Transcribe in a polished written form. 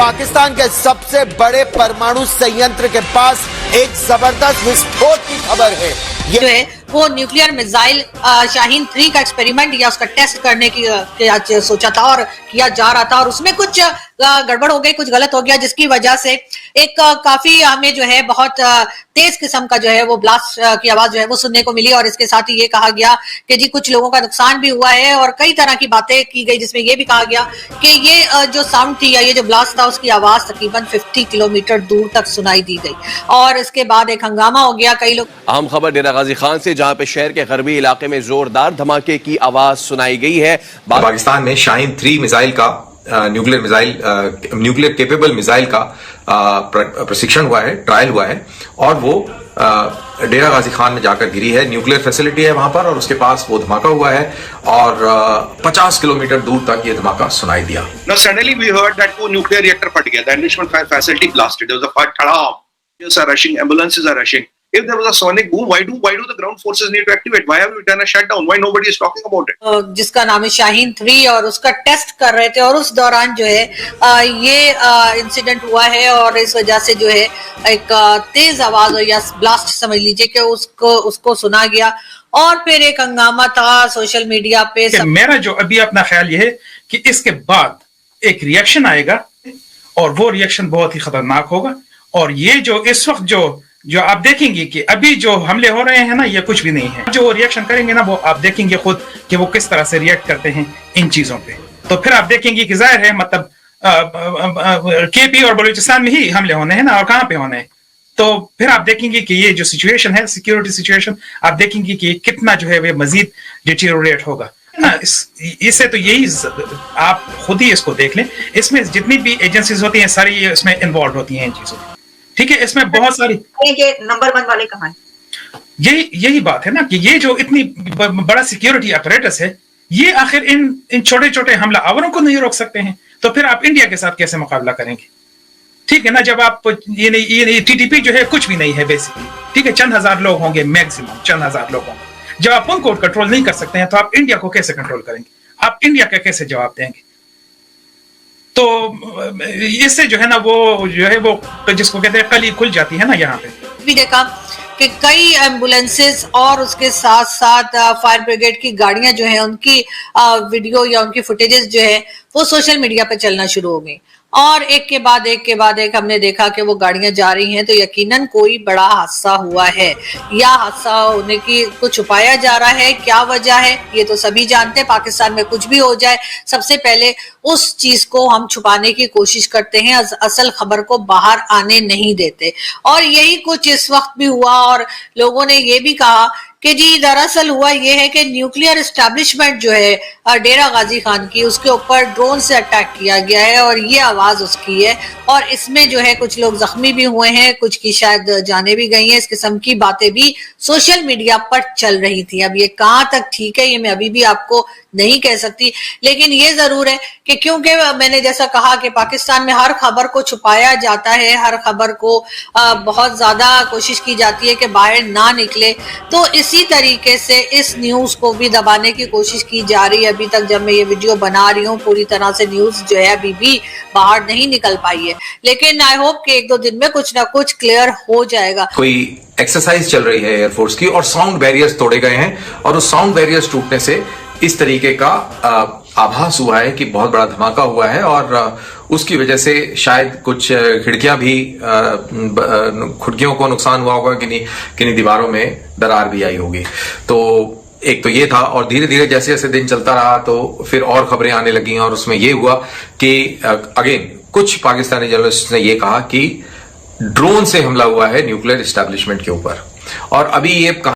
पाकिस्तान के सबसे बड़े परमाणु संयंत्र के पास एक जबरदस्त विस्फोट की खबर है। जो है वो न्यूक्लियर मिसाइल शाहीन 3 का एक्सपेरिमेंट या उसका टेस्ट करने की आज सोचा था और किया जा रहा था, और उसमें कुछ गड़बड़ हो गई, कुछ गलत हो गया, जिसकी वजह से एक काफी हमें जो है बहुत तेज किस्म का जो है वो ब्लास्ट की आवाज जो है वो सुनने को मिली। और इसके साथ ही ये कहा गया कि जी कुछ लोगों का नुकसान भी हुआ है और कई तरह की बातें की गई, जिसमें ये भी कहा गया कि ये जो साउंड थी या ये जो ब्लास्ट था उसकी आवाज तकरीबन 50 किलोमीटर दूर तक सुनाई दी गई। और इसके बाद एक हंगामा हो गया। कई लोग अहम खबर डेरा गाजी खान से, जहां पे शहर के गरबी इलाके में जोरदार धमाके की आवाज सुनाई गई है। पाकिस्तान में शाहीन 3 मिसाइल का न्यूक्लियर केपेबल मिसाइल का प्रशिक्षण हुआ है, ट्रायल हुआ है, और वो डेरा गाजी खान में जाकर गिरी है। न्यूक्लियर फैसिलिटी है वहां पर और उसके पास वो धमाका हुआ है और 50 किलोमीटर दूर तक ये धमाका सुनाई दिया। Now suddenly we heard that वो न्यूक्लियर रिएक्टर फट गया, the enrichment facility blasted. There was a fire, are rushing, ambulances are rushing. If there was a sonic boom, why do the ground forces need to activate? Why have we done a shutdown? Why nobody is talking about it? जिसका नाम है शाहीन 3 और उसका test कर रहे थे और उस दौरान जो है ये इंसिडेंट हुआ है और इस वजह से जो है एक तेज आवाज या ब्लास्ट समझ लीजिए कि उसको सुना गया और फिर एक हंगामा था सोशल मीडिया पे। मेरा जो अभी अपना ख्याल ये है कि इसके बाद एक रिएक्शन आएगा और वो रिएक्शन बहुत ही खतरनाक होगा। और ये जो इस वक्त जो आप देखेंगे कि अभी जो हमले हो रहे हैं ना, ये कुछ भी नहीं है। जो वो रिएक्शन करेंगे ना, वो आप देखेंगे खुद कि वो किस तरह से रिएक्ट करते हैं इन चीजों पे। तो फिर आप देखेंगे कि जाहिर है मतलब केपी और बलूचिस्तान में ही हमले होने हैं ना, और कहाँ पे होने हैं। तो फिर आप देखेंगे कि ये जो सिचुएशन है, सिक्योरिटी सिचुएशन, आप देखेंगे कि कितना जो है वो मजीद डिटेरियोरेट होगा ना। इससे तो यही आप खुद ही इसको देख लें, इसमें जितनी भी एजेंसीज होती हैं सारी इसमें इन्वॉल्व होती हैं इन चीजों में, ठीक है। इसमें बहुत सारी नंबर 1 वाले कहां हैं? यही बात है ना कि ये जो इतनी बड़ा सिक्योरिटी अपरेटस है, ये आखिर इन छोटे छोटे हमला आवरों को नहीं रोक सकते हैं, तो फिर आप इंडिया के साथ कैसे मुकाबला करेंगे? ठीक है ना। जब आप ये टीटीपी जो है कुछ भी नहीं है बेसिकली, ठीक है, चंद हजार लोग होंगे, मैक्सिमम चंद हजार लोग होंगे। जब आप उनको कंट्रोल नहीं कर सकते हैं तो आप इंडिया को कैसे कंट्रोल करेंगे? आप इंडिया का कैसे जवाब देंगे? तो इससे जो है ना वो जो है वो जिसको कहते हैं कली खुल जाती है ना। यहाँ पे भी देखा कि कई एम्बुलेंसेस और उसके साथ साथ फायर ब्रिगेड की गाड़ियां जो है उनकी वीडियो या उनकी फुटेजेस जो है वो सोशल मीडिया पे चलना शुरू हो गई और एक के बाद एक हमने देखा कि वो गाड़ियां जा रही हैं। तो यकीनन कोई बड़ा हादसा हुआ है या हादसा होने की को छुपाया जा रहा है। क्या वजह है ये तो सभी जानते हैं। पाकिस्तान में कुछ भी हो जाए सबसे पहले उस चीज को हम छुपाने की कोशिश करते हैं, असल खबर को बाहर आने नहीं देते। और यही कुछ इस वक्त भी हुआ और लोगों ने ये भी कहा कि जी दरअसल हुआ ये है कि न्यूक्लियर एस्टैब्लिशमेंट जो है डेरा गाजी खान की, उसके ऊपर ड्रोन से अटैक किया गया है और ये आवाज उसकी है। और इसमें जो है कुछ लोग जख्मी भी हुए हैं, कुछ की शायद जाने भी गई हैं। इस किस्म की बातें भी सोशल मीडिया पर चल रही थी। अब ये कहाँ तक ठीक है ये मैं अभी भी आपको नहीं कह सकती, लेकिन ये जरूर है कि क्योंकि मैंने जैसा कहा कि पाकिस्तान में हर खबर को छुपाया जाता है, हर खबर को बहुत ज्यादा कोशिश की जाती है कि बाहर ना निकले। तो इसी तरीके से इस न्यूज को भी दबाने की कोशिश की जा रही है। अभी तक जब मैं ये वीडियो बना रही हूँ पूरी तरह से न्यूज जो है अभी भी बाहर नहीं निकल पाई है, लेकिन आई होप कि 1-2 दिन में कुछ ना कुछ क्लियर हो जाएगा। कोई एक्सरसाइज चल रही है एयरफोर्स की और साउंड बैरियर्स तोड़े गए हैं और उस साउंड बैरियर्स टूटने से इस तरीके का आभास हुआ है कि बहुत बड़ा धमाका हुआ है और उसकी वजह से शायद कुछ खिड़कियों को नुकसान हुआ होगा, किन्हीं दीवारों में दरार भी आई होगी। तो एक तो ये था और धीरे धीरे जैसे जैसे दिन चलता रहा तो फिर और खबरें आने लगी और उसमें ये हुआ कि अगेन कुछ पाकिस्तानी जर्नलिस्ट ने ये कहा कि ड्रोन से हमला हुआ है न्यूक्लियर एस्टैब्लिशमेंट के ऊपर। और अभी ये